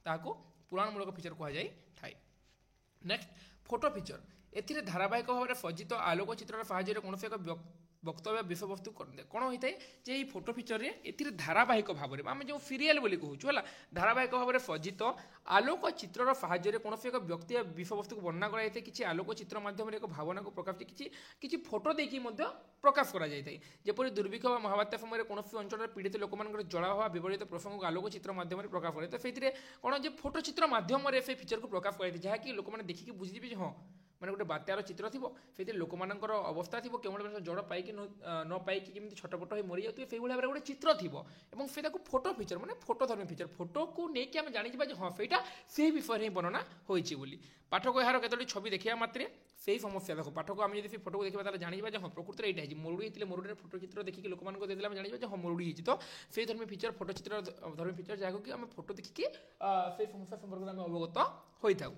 ତାହାକୁ ପୁରାଣମୂଳକ ଫିଚର କୁହାଯାଇଥାଏ। Next photo feature. ଏଥିରେ ଧାରାବାହିକ ଭାବରେ ସଜ୍ଜିତ ଆଲୋକଚିତ୍ରର ସାହାଯ୍ୟରେ କୌଣସି ଏକ ବକ୍ତବ୍ୟ ବିଷୟବସ୍ତୁ କରନ୍ତି କ'ଣ ହୋଇଥାଏ ଯେ ଏହି ଫଟୋ ଫିଚରରେ ଏଥିରେ ଧାରାବାହିକ ଭାବରେ ଆମେ ଯେଉଁ ସିରିଏଲ ବୋଲି କହୁଛୁ ହେଲା ଧାରାବାହିକ ଭାବରେ ସଜ୍ଜିତ ଆଲୋକ ଚିତ୍ରର ସାହାଯ୍ୟରେ କୌଣସି ଏକ ବ୍ୟକ୍ତି ବିଷୟବସ୍ତୁକୁ ବର୍ଣ୍ଣନା କରାଯାଇଥାଏ। କିଛି ଆଲୋକ ଚିତ୍ର ମାଧ୍ୟମରେ ଏକ ଭାବନାକୁ ପ୍ରକାଶ କିଛି ଫଟୋ ଦେଇକି ମଧ୍ୟ ପ୍ରକାଶ କରାଯାଇଥାଏ। ଯେପରି ଦୁର୍ଭିକ୍ଷ ବା ମହାବାତ୍ୟା ସମୟରେ କୌଣସି ଅଞ୍ଚଳରେ ପୀଡ଼ିତ ଲୋକମାନଙ୍କର ଜଳାଭାବ ବିବଳିତ ପ୍ରସଙ୍ଗକୁ ଆଲୋକ ଚିତ୍ର ମାଧ୍ୟମରେ ପ୍ରକାଶ କରାଯାଇଥାଏ। ତ ସେଇଥିରେ କ'ଣ ଯେ ଫଟୋ ଚିତ୍ର ମାଧ୍ୟମରେ ସେ ଫିଚରକୁ ପ୍ରକାଶ କରାଯାଇଥାଏ ଯାହାକି ଲୋକମାନେ ଦେଖିକି ବୁଝିଯିବେ ଯେ ହଁ ମାନେ ଗୋଟେ ବାତ୍ୟାର ଚିତ୍ର ଥିବ ସେଥିରେ ଲୋକମାନଙ୍କର ଅବସ୍ଥା ଥିବ କେଉଁଭଳି ଜଳ ପାଇକି ନ ପାଇକି କେମିତି ଛଟପଟ ହୋଇ ମରିଯାଉଥିବେ ସେଇଭଳି ଭାବରେ ଗୋଟେ ଚିତ୍ର ଥିବ ଏବଂ ସେଇଟାକୁ ଫଟୋ ଫିଚର ମାନେ ଫଟୋ ଧର୍ମୀ ଫିଚର ଫଟୋକୁ ନେଇକି ଆମେ ଜାଣିଯିବା ଯେ ହଁ ସେଇଟା ସେହି ବିଷୟରେ ହିଁ ବର୍ଣ୍ଣନା ହୋଇଛି ବୋଲି। ପାଠକ ଏହାର କେତୋଟି ଛବି ଦେଖିବା ମାତ୍ରେ ସେଇ ସମସ୍ୟା ଦେଖ ପାଠକ ଆମେ ଯଦି ସେ ଫଟୋକୁ ଦେଖିବା ତାହେଲେ ଜାଣିବା ଯେ ହଁ ପ୍ରକୃତରେ ଏଇଟା ହେଇଛି ମରୁଡ଼ି ହେଇଥିଲେ ମରୁଡ଼ିରେ ଫଟୋ ଚିତ୍ର ଦେଖିକି ଲୋକମାନଙ୍କୁ ଦେଇଦେଲେ ଆମେ ଜାଣିବା ଯେ ହଁ ମରୁଡ଼ି ହେଇଛି। ତ ସେଇ ଧର୍ମୀ ଫିଚର ଫଟୋ ଚିତ୍ର ଧର୍ମୀ ଫିଚର ଯାହାକୁ କି ଆମେ ଫଟୋ ଦେଖିକି ସେଇ ସମସ୍ୟା ସମ୍ପର୍କରେ ଆମେ ଅବଗତ ହୋଇଥାଉ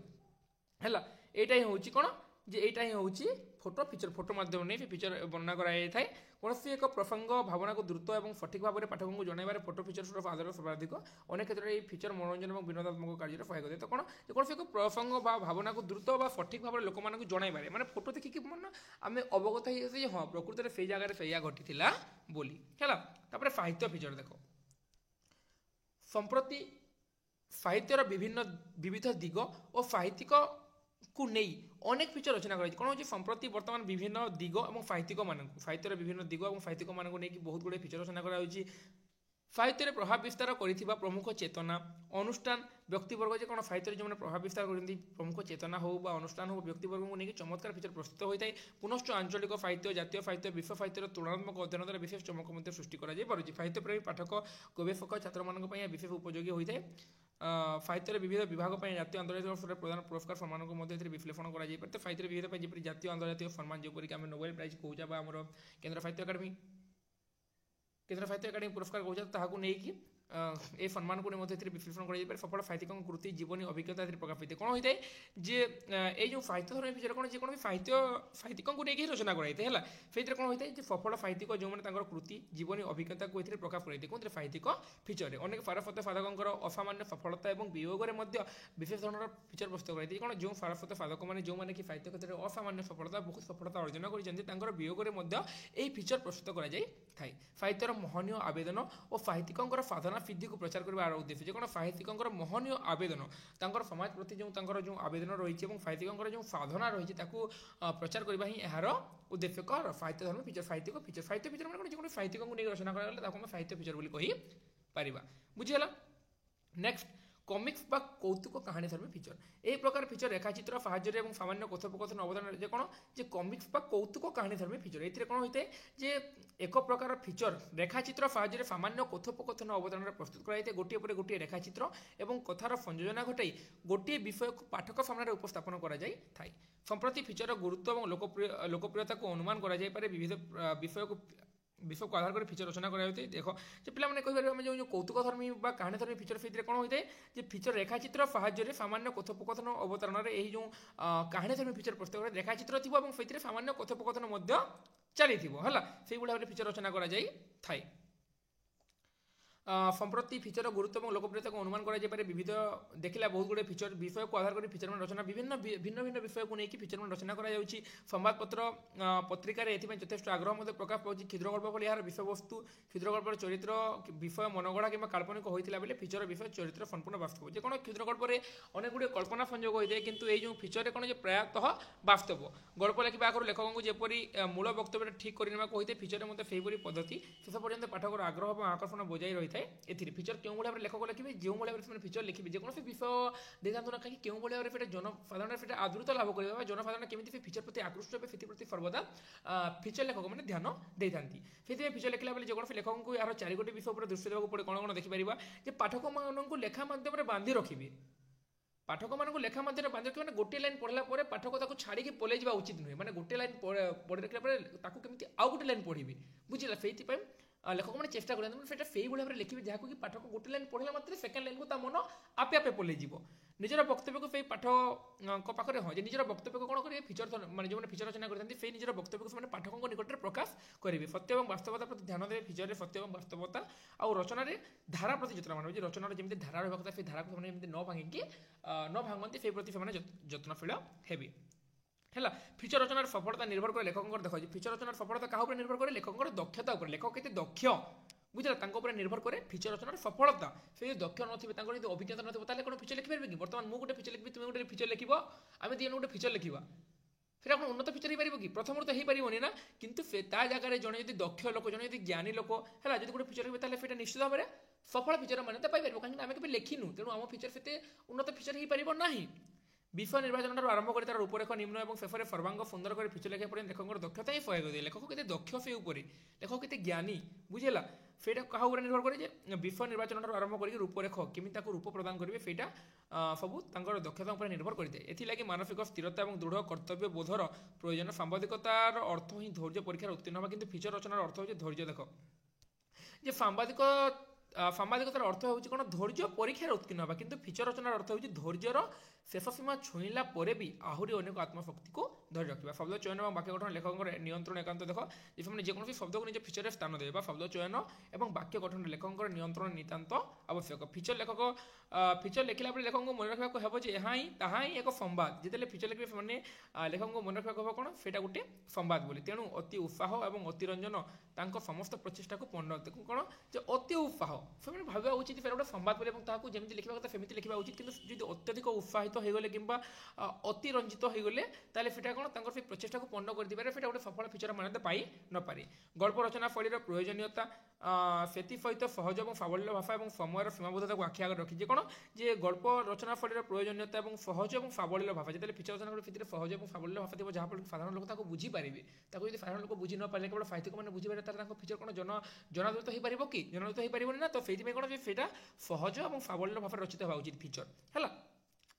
ହେଲା। ଏଇଟା ହିଁ ହେଉଛି କ'ଣ ଯେ ଏଇଟା ହିଁ ହେଉଛି ଫଟୋ ଫିଚର ଫଟୋ ମାଧ୍ୟମରେ ନେଇ ଫିଚର ବର୍ଣ୍ଣନା କରାଯାଇଥାଏ। କୌଣସି ଏକ ପ୍ରସଙ୍ଗ ଭାବନାକୁ ଦ୍ରୁତ ଏବଂ ସଠିକ ଭାବରେ ପାଠକଙ୍କୁ ଜଣାଇବାରେ ଫଟୋ ଫିଚରର ଆଦର ସର୍ବାଧିକ ଅନେକ କ୍ଷେତ୍ରରେ ଏହି ଫିଚର ମନୋରଞ୍ଜନ ଏବଂ ବିନୋଦାତ୍ମକ କାର୍ଯ୍ୟରେ ସହାୟକ ଦିଏ। ତ କ'ଣ ଯେକୌଣସି ଏକ ପ୍ରସଙ୍ଗ ବା ଭାବନାକୁ ଦ୍ରୁତ ବା ସଠିକ ଭାବରେ ଲୋକମାନଙ୍କୁ ଜଣାଇବାରେ ମାନେ ଫଟୋ ଦେଖିକି ମାନେ ଆମେ ଅବଗତ ହେଇଯାଉଛେ ଯେ ହଁ ପ୍ରକୃତରେ ସେଇ ଜାଗାରେ ସେଇଆ ଘଟିଥିଲା ବୋଲି ହେଲା। ତାପରେ ସାହିତ୍ୟ ଫିଚର ଦେଖ ସମ୍ପ୍ରତି ସାହିତ୍ୟର ବିବିଧ ଦିଗ ଓ ସାହିତ୍ୟିକକୁ ନେଇ ଅନେକ ଫିଚର ରଚନା କରାଯାଇଛି। କ'ଣ ହେଉଛି ସମ୍ପ୍ରତି ବର୍ତ୍ତମାନ ବିଭିନ୍ନ ଦିଗ ଏବଂ ସାହିତ୍ୟର ବିଭିନ୍ନ ଦିଗ ଏବଂ ସାହିତ୍ୟିକମାନଙ୍କୁ ନେଇକି ବହୁତ ଗୁଡ଼ିଏ ଫିଚର ରଚନା କରାଯାଉଛି। ସାହିତ୍ୟରେ ପ୍ରଭାବ ବିସ୍ତାର କରିଥିବା ପ୍ରମୁଖ ଚେତନା ଅନୁଷ୍ଠାନ ବ୍ୟକ୍ତିବର୍ଗ ଯେ କ'ଣ ସାହିତ୍ୟରେ ଯେଉଁମାନେ ପ୍ରଭାବ ବିସ୍ତାର କରିଛନ୍ତି ପ୍ରମୁଖ ଚେତନା ହେଉ ବା ଅନୁଷ୍ଠାନ ହେଉ ବ୍ୟକ୍ତିବର୍ଗଙ୍କୁ ନେଇକି ଚମତ୍କାର ଫିଚର ପ୍ରସ୍ତୁତ ହୋଇଥାଏ। ପୁନଶ୍ଚ ଆଞ୍ଚଳିକ ସାହିତ୍ୟ ଜାତୀୟ ସାହିତ୍ୟ ବିଶ୍ୱ ସାହିତ୍ୟର ତୁଳନାତ୍ମକ ଅଧ୍ୟୟନ ଦ୍ୱାରା ବିଶେଷ ଚମକ ମଧ୍ୟ ସୃଷ୍ଟି କରାଯାଇପାରୁଛି। ସାହିତ୍ୟପ୍ରେମୀ ପାଠକ ଗବେଷକ ଛାତ୍ରମାନଙ୍କ ପାଇଁ ଏହା ବିଶେଷ ଉପଯୋଗୀ ହୋଇଥାଏ। ସାହିତ୍ୟର ବିବିଧ ବିଭାଗ ପାଇଁ ଜାତୀୟ ଆନ୍ତର୍ଜାତିକ ସ୍ତରରେ ପ୍ରଦାନ ପୁରସ୍କାର ସମ୍ମାନକୁ ମଧ୍ୟ ଏଥିରେ ବିଶ୍ଳେଷଣ କରାଯାଇପାରେ। ତ ସାହିତ୍ୟର ବିବିଧ ପାଇଁ ଯେପରି ଜାତୀୟ ଆନ୍ତର୍ଜାତିକ ସମ୍ମାନ ଯେପରିକି ଆମେ ନୋବେଲ ପ୍ରାଇଜ୍ କହୁଛେ ବା ଆମର କେନ୍ଦ୍ର ସାହିତ୍ୟ ଏକାଡେମୀ ପୁରସ୍କାର କହୁଛେ ତାହାକୁ ନେଇକି এই সম্মানକୁ ମଧ୍ୟ ଏଥିରେ ବିଶ୍ଳେଷଣ କରାଯାଇପାରେ। ସଫଳ ସାହିତ୍ୟିକଙ୍କ କୃତି ଜୀବନୀ ଅଭିଜ୍ଞତା ଏଥିରେ ପ୍ରକାଶ ପାଇଥାଏ। କ'ଣ ହୋଇଥାଏ ଯେ ଏଇ ଯେଉଁ ସାହିତ୍ୟ ଧର୍ମୀ ଫିଚର କ'ଣ ଯେକୌଣସି ସାହିତ୍ୟିକଙ୍କୁ ନେଇକି ରଚନା କରାଯାଇଥାଏ ହେଲା ସେଇଥିରେ କ'ଣ ହୋଇଥାଏ ଯେ ସଫଳ ସାହିତ୍ୟିକ ଯେଉଁମାନେ ତାଙ୍କର କୃତି ଜୀବନୀ ଅଭିଜ୍ଞତାକୁ ଏଥିରେ ପ୍ରକାଶ କରାଯାଇଥାଏ କେଉଁଥିରେ ସାହିତ୍ୟିକ ଫିଚରରେ। ଅନେକ ସାରସ୍ୱତ ସାଧକଙ୍କର ଅସାମାନ୍ୟ ସଫଳତା ଏବଂ ବିୟୋଗରେ ମଧ୍ୟ ବିଶେଷ ଧରଣର ଫିଚର ପ୍ରସ୍ତୁତ କରାଯାଇଥାଏ। କ'ଣ ଯେଉଁ ସାରସ୍ୱତ ସାଧକମାନେ ଯେଉଁମାନେ କି ସାହିତ୍ୟ କ୍ଷେତ୍ରରେ ଅସାମାନ୍ୟ ସଫଳତା ବହୁତ ସଫଳତା ଅର୍ଜନ କରିଛନ୍ତି ତାଙ୍କର ବିୟୋଗରେ ମଧ୍ୟ ଏହି ଫିଚର ପ୍ରସ୍ତୁତ କରାଯାଇଥାଏ। ସାହିତ୍ୟର ମହନୀୟ ଆବେଦନ ଓ ସାହିତ୍ୟିକଙ୍କର ସାଧନା ସିଦ୍ଧିକୁ ପ୍ରଚାର କରିବା ଉଦ୍ଦେଶ୍ୟ ଯେ କ'ଣ ସାହିତ୍ୟିକଙ୍କର ମହନୀୟ ଆବେଦନ ତାଙ୍କର ସମାଜ ପ୍ରତି ତାଙ୍କର ଯେଉଁ ଆବେଦନ ରହିଛି ଏବଂ ସାହିତ୍ୟିକଙ୍କର ଯେଉଁ ସାଧନା ରହିଛି ତାକୁ ପ୍ରଚାର କରିବା ହିଁ ଏହାର ଉଦ୍ଦେଶ୍ୟ। କ'ଣ ସାହିତ୍ୟ ଧର୍ମ ଫିଚର ସାହିତ୍ୟ ଫିଚର ମାନେ ଯେକୌଣସି ସାହିତ୍ୟିକଙ୍କୁ ନେଇ ରଚନା କରାଗଲେ ତାକୁ ଆମେ ସାହିତ୍ୟ ଫିଚର ବୋଲି କହିପାରିବା। ବୁଝିଗଲା। ନେକ୍ସଟ କମିକ୍ସ ବା କୌତୁକ କାହାଣୀ ଧର୍ମୀ ଫିଚର। ଏହି ପ୍ରକାର ଫିଚର ରେଖାଚିତ୍ର ସାହାଯ୍ୟରେ ଏବଂ ସାମାନ୍ୟ কথୋପକଥନ ଅବଦାନ ଯେ କ'ଣ ଯେ କମିକ୍ସ ବା କୌତୁକ କାହାଣୀ ଧର୍ମୀ ଫିଚର। ଏଥିରେ କ'ଣ ହୋଇଥାଏ ଯେ ଏକ ପ୍ରକାର ଫିଚର ରେଖାଚିତ୍ର ସାହାଯ୍ୟରେ ସାମାନ୍ୟ কথୋପକଥନ ଅବଦାନରେ ପ୍ରସ୍ତୁତ କରାଯାଇଥାଏ। ଗୋଟିଏ ପରେ ଗୋଟିଏ ରେଖାଚିତ୍ର ଏବଂ କଥାର ସଂଯୋଜନା ଘଟାଇ ଗୋଟିଏ ବିଷୟକୁ ପାଠକ ସାମ୍ନାରେ ଉପସ୍ଥାପନ କରାଯାଇଥାଏ। ସମ୍ପ୍ରତି ଫିଚରର ଗୁରୁତ୍ୱ ଏବଂ ଲୋକପ୍ରିୟତାକୁ ଅନୁମାନ କରାଯାଇପାରେ। ବିବିଧ ବିଷୟକୁ ଆଧାର କରି ଫିଚର ରଚନା କରାଯାଇଥାଏ। ଦେଖ ଯେ ପିଲାମାନେ କହିପାରିବେ ଆମେ ଯେଉଁ କୌତୁକ ଧର୍ମୀ ବା କାହାଣୀ ଧର୍ମୀ ଫିଚର ସେଇଥିରେ କ'ଣ ହୋଇଥାଏ ଯେ ଫିଚର ରେଖାଚିତ୍ର ସାହାଯ୍ୟରେ ସାମାନ୍ୟ কথୋପକଥନ ଅବତାରଣରେ ଏହି ଯେଉଁ କାହାଣୀ ଧର୍ମୀ ଫିଚର ପ୍ରସ୍ତୁତ କରାଯାଏ ରେଖାଚିତ୍ର ଥିବ ଏବଂ ସେଥିରେ ସାମାନ୍ୟ কথୋପକଥନ ମଧ୍ୟ ଚାଲିଥିବ ହେଲା ସେଇଭଳି ଭାବରେ ଫିଚର ରଚନା କରାଯାଇଥାଏ। ସମ୍ପ୍ରତି ଫିଚର ଗୁରୁତ୍ୱ ଏବଂ ଲୋକପ୍ରିୟତାକୁ ଅନୁମାନ କରାଯାଇପାରେ। ବିବିଧ ଦେଖିଲା ବହୁତ ଗୁଡ଼ିଏ ଫିଚର ବିଷୟକୁ ଆଧାର କରି ଫିଚର ରଚନା ଭିନ୍ନ ଭିନ୍ନ ବିଷୟକୁ ନେଇକି ଫିଚର ରଚନା କରାଯାଉଛି। ସମ୍ବାଦପତ୍ର ପତ୍ରିକାରେ ଏଥିପାଇଁ ଯଥେଷ୍ଟ ଆଗ୍ରହ ମଧ୍ୟ ପ୍ରକାଶ ପାଉଛି। କ୍ଷୁଦ୍ରଗଳ୍ପ ଭଳି ଏହାର ବିଷୟବସ୍ତୁ କ୍ଷୁଦ୍ରଗଳ୍ପର ଚରିତ୍ର ବିଷୟ ମନଗଢ଼ା କିମ୍ବା କାଳ୍ପନିକ ହୋଇଥିଲା ବେଳେ ଫିଚର ବିଷୟ ଚରିତ୍ର ସମ୍ପୂର୍ଣ୍ଣ ବାସ୍ତବ। ଯେ କ'ଣ କ୍ଷୁଦ୍ରଗଳ୍ପରେ ଅନେକ ଗୁଡ଼ିଏ କଳ୍ପନା ସଂଯୋଗ ହୋଇଥାଏ କିନ୍ତୁ ଏଇ ଯେଉଁ ଫିଚରରେ କ'ଣ ଯେ ପ୍ରାୟତଃ ବାସ୍ତବ। ଗଳ୍ପ ଲେଖିବା ଆଗରୁ ଲେଖକଙ୍କୁ ଯେପରି ମୂଳ ବକ୍ତବ୍ୟଟା ଠିକ୍ କରିନେବାକୁ ହୋଇଥାଏ ଫିଚରରେ ମଧ୍ୟ ସେହିପରି ପଦ୍ଧତି ଶେଷ ପର୍ଯ୍ୟନ୍ତ ପାଠକର ଆଗ୍ରହ ଏବଂ ଆକର୍ଷଣ ବଜାଇ ରହିଥାଏ। पड़े ए फीचर क्यों भाव में लेखक लिखे जो भाव में फीचर लिखे जेकोसी विषय दे था ना कहीं क्यों भाव में जनसाधारण आदृत लाभ करेंगे जनसाधारण केमी फीचर प्रति आकृष्ट हे प्रति सर्वदा फीचर लेखक मैंने ध्यान दे था फीचर लिखला बेले जेकोसी लेखक को यार 4 गोटी विषय पर दृष्टि देवाक पड़े कौन कौन देखिपर पाठक मानक लेखा माध्यम बांधि रखिए पाठक मान लेखा मध्य बांधि रखिए मैंने गोटे लाइन पढ़ला पाठक छाड़ी पलि जावा उचित नुहे मैंने गोटे लाइन पढ़ी रखला केमी आउ गोटे लाइन पढ़ी बुझला से लेखक मैंने चेष्टा करते से भाव में लिखे जहाँ कि पाठक गोटे लाइन पढ़ला मात्र सेकेंड लाइन को मन आपे आपे पलि निजर वक्तव्य को से पाठक पाखे हाँ निजर वक्तव्य को कौन करेंगे फीचर मैंने जो फीचर रचना करते हैं निजर वक्तव्य को पाठकों निकट में प्रकाश करेंगे सत्य और वास्तवता प्रति ध्यान देवे फीचर सत्य और वास्तवता और रचना धारा प्रति जत्न मान रचनार जमी धारा रहा था से धारा को न भांगिकी न भांगती से प्रति जत्नशील हेबी है फीचर रचनार सफलता निर्भर करे लेखक देख फीचर रचनार सफलता क्या निर्भर करे लेखक दक्षता लेखक के दक्ष बुझे निर्भर करे फीचर रचनार सफलता से दक्ष नथिबे अभिज्ञता नथिबे ताले कोन फीचर लिखि परबे कि वर्तमान मु गोटे फीचर लिखबी तुम गोटे फीचर लिखिबो आमे दियन गोटे फीचर लिखिबा फिर आप उन्नत फीचर हो कि प्रथम तो हो पारे ना किंतु ता जगह जड़े यदि दक्ष लोक जड़े यदि ज्ञानी लोक है जो गोटे फीचर लिखे निश्चित भाव में सफल फीचर मान्यता पाई कहीं आम के लिखिनु तेणु आम फीचर से उन्नत फीचर हो पार ना विषय निर्वाचन आरंभ कर तार रूपरेख निम्न और शेष में सर्वांग सुंदर कर फीचर लिखा पर लेखक दक्षता ही सहायक दिए लेखक के दक्ष से लेखक के ज्ञानी बुझेगा से क्या निर्भर करे विषय निर्वाचन आरंभ कर रूपरेख केमी रूप प्रदान करेंगे सेटा सब दक्षता पर निर्भर करते एथिलागि मानसिक स्थिरता और दृढ़ कर्तव्य बोधर प्रयोजन सांबादिकतार अर्थ ही धैर्य परीक्षार उत्तीर्ण होगा किंतु फीचर रचनार अर्थ हो धैर्य देख जे सांबादिकतार अर्थ हो धैर्य परीक्षार उत्तीर्ण होगा किंतु फीचर रचनार अर्थ हो धैर्यर शेष सीमा छुईला भी आहरी अनेक आत्मशक्ति को धरी रखा शब्द चयन और वाक्य गठन लेखक नियंत्रण एकांत देख जिसमें जेकोसी शब्द को निज फीचर स्थान देवा शब्द चयन और वाक्य गठन लेखक नियंत्रण नितांत आवश्यक फीचर लेखक फीचर लिखला लेखक को मन रखा हम यहाँ ही ताहा ही एक संवाद जिते फीचर लिखे मैंने लेखक को मन रखा हम कौन से गोटे संवाद बोली तेणु अति उत्साह और अतिरंजन समस्त प्रचेषा को पंडित कौन अति उत्साह से भावा उचित फिर गोटे संवाद बोले जमी लिखा कथा सेमती लिखा उचित कि अत्यधिक उत्साहित होगले कि अति रंजित होगले फिटा कौन से प्रचेषा को पंड कर गोटे सफल फीचर मान्यता पाई न पारे गल्प रचना शैलीर प्रयोजनीयता से सहित सहज और सावल्य भाषा और समय सीमाबद्धता को आखि आगे रखी कौन जे गल्प रचना शैलीर प्रयोजनीयता और सहज और सावल्य भाषा जो फीचर रचना कर सहज और सावल्य भाषा थी जहाँफल साधारण लोक बुझीपारे जो साधारण लोक बुझी न पारे केवल साहित्यिक मैंने बुझीपारे फीचर कौन जनादृत हो पार कि जनादृत हो पारे ना तो से कौन से सहज और सावल्य भाषा रचित होगा उचित फीचर है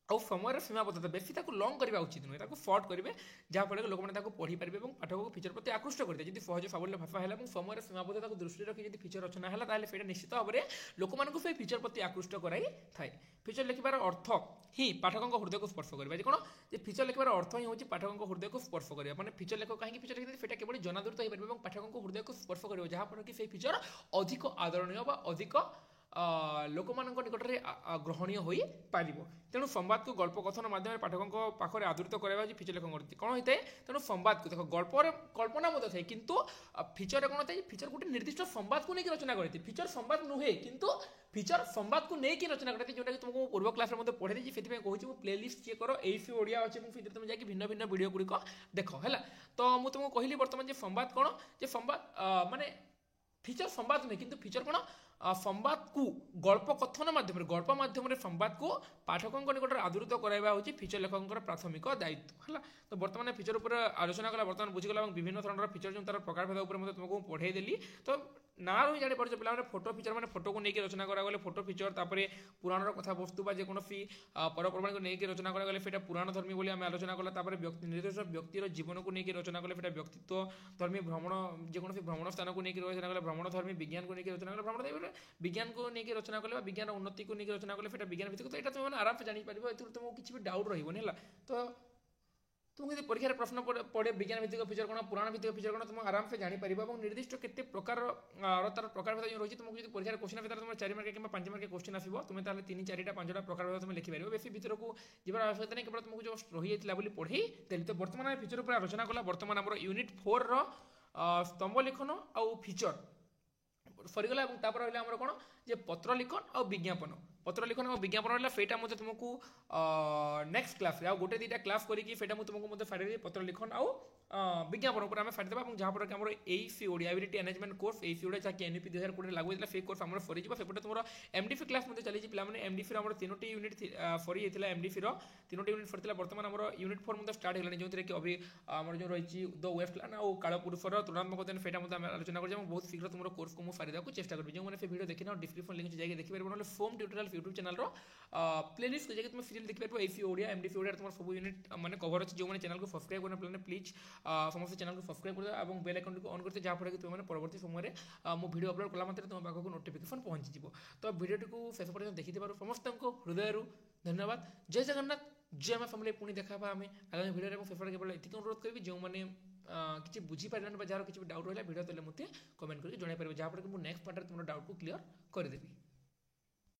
और समय सीमाबद्धता बेसी लंग करवा उचित नुहे सर्ट करेंगे जहाँफल लोक मैंने पढ़ी पारे और पाठक को फीचर प्रति आकृष्ट करते हैं सहज सावल्य भाषा है और समय सीमाबद्धता को दृष्टि रखी जब फीचर रचना है फिर निश्चित भाव में लोक मानक से फीचर प्रति आकृष्ट कराई थाए फीचर लिखार अर्थ ही पाठकों हृदय को स्पर्श करेगा कौन फीचर लिखार अर्थ ही हूँ पाठकों हृदय को स्पर्श करेगा मैंने फीचर लेखक कहीं फीचर लिखते केवल जनादृत हो पारे और पाठकों हृदय को स्पर्श करेगा जहाँफल कि फीचर अधिक आदरणीय अधिक लोक मान निकट में ग्रहणीय हो पार तेणु संवाद को गल्प कथन माध्यम पाठकों पाखे आदृत कराया फीचर लेखक कौन होता है तेणु संवाद को देख गल्प कल्पना मत थाए किंतु फीचर कौन था फीचर गोटे निर्दिष्ट संवाद को लेकिन रचना करती फीचर संवाद नुहे किंतु फीचर संवाद को लेकिन रचना करती जोटा कि तुमको पूर्व क्लास में पढ़े दी से कहूँ प्लेलिस्ट चेक कर एफी ओडिया अच्छे तुम जाकि भिन्न भिन्न वीडियो गुड़िक देख है तो मुझे तुमको कहली बर्तमान संवाद कौन संवाद माने फीचर संवाद नुहे किंतु फीचर कौन संवाद को गल्प कथन माध्यम संवाद को पाठकों निकट आदृत कराइबा होची फीचर लेखकों प्राथमिक दायित्व है तो बर्तमान फीचर उपर आलोचना कला बर्तमान बुझीगला विभिन्न धरण फीचर जो तार प्रकार भेद उपर तुमको पढ़ाई देली तो ना रही जानी पार्छ पे फोटो फीचर मैंने फोटो को लेकिन रचना करागले फोटो फीचर पुराण कथा वस्तु जेकोसी परपर्वाणी को लेकिन रचना करागले फिर पुराण धर्मी बोली आम आलोचना कला निर्दिष्ट व्यक्तिर जीवन को लेकिन रचना कले फिर व्यक्तित्व धर्मी भ्रमण जेकोसी भ्रमण स्थान को लेकिन रचना कले भ्रमण धर्मी विज्ञान को लेकिन रचना कले भ्रमण विज्ञान को लेकिन रचना कले विज्ञान उन्नति को लेकिन रचना कले फिर विज्ञान भित्तिक तो यहाँ तुम आराम से जापर तुमको किसी भी डाउट रही तो तुम यदि परीक्षा प्रश्न पड़े विज्ञान भित्तिक फीचर कौन पुराण भित्तिक फीचर कौन तुम आराम से जापर और निर्दिष्ट केते प्रकार तार प्रकार भेद रही तुमको जो परीक्षा क्वेश्चन भितर तुम 4 मार्क कि 5 मार्क क्वेश्चन आसो तुम 3-4टा 5टा प्रकार भेद तुम लिखिपार बेसी भितर को जीवन आवश्यकता नहीं केवल तुमको जो रही जाता पढ़ी देली तो बर्तमान फीचर पर आलोचना कला बर्तमान आम यूनिट 4 स्तंभ लिखन आउ फीचर सरीगला रहा कौन जे पत्र लिखन और विज्ञापन पत्र लिखन और विज्ञापन रहा फेटा मते तुमको नेक्स्ट क्लास आ गोटे दुटा क्लास करी फेटा तुमको मते फाड़ी पत्र लिखन आउ विज्ञापन उपर आम फाड़ीदेवा जहाँफल कि आम एसी ओडिया एबिलिटी एनाजमेंट कोर्स एसी ओडिया जहाँकि एनईपी 2020 लागू होता है फेक कोर्स आम सरी सेपटे तुम एमडीफी क्लास मत चली पे एमडीफी आम 3टी यूनिट सरी होता है एमडीफी 3टी यूनिट सरी बर्तमान आम यूनिट 4 मत स्टार्ट होगा जो कि अभी आम जो रही द वेस्टलैंड और कालपुरुषर तुलनात्मक अध्ययन फेटा मत आलोचना कर बहुत शीघ्र तुम कोर्स को मुझे देवाक चेस्ट करी जो मैंने से वीडियो देखना डिस्क्रिप्शन लिंक जाकर देखिए ना foam tutorial YouTube channel playlist को जाकर तुम सीरियल देखिए एसी ओडिया एमडीफी ओडिया तुम सब यूनिट मैंने कवर अच्छे जो मैंने चैनल को सब्सक्राइब करना प्लान प्लीज समस्त चैनल को सब्सक्राइब कर और बेल आइकन को ऑन करते जहाँफल कि तुम परवर्ती समय मो वीडियो अपलोड कला मात्रे तुम पाखक नोटिफिकेशन पहुँची तो वीडियो को शेष पर्यटन देखी समस्त हृदय धन्यवाद जय जगन्नाथ जय माँ फैमिली पुणी देखा आम आगामी वीडियो शेष केवल ये अनुरोध करी जो मैंने किसी बुझीपारे जार किसी डाउट रहा वीडियो तले मत कमेंट करके जन पारे जहाँफल कि नेक्स्ट पार्ट तुम डाउट को क्लीयर करदेवी।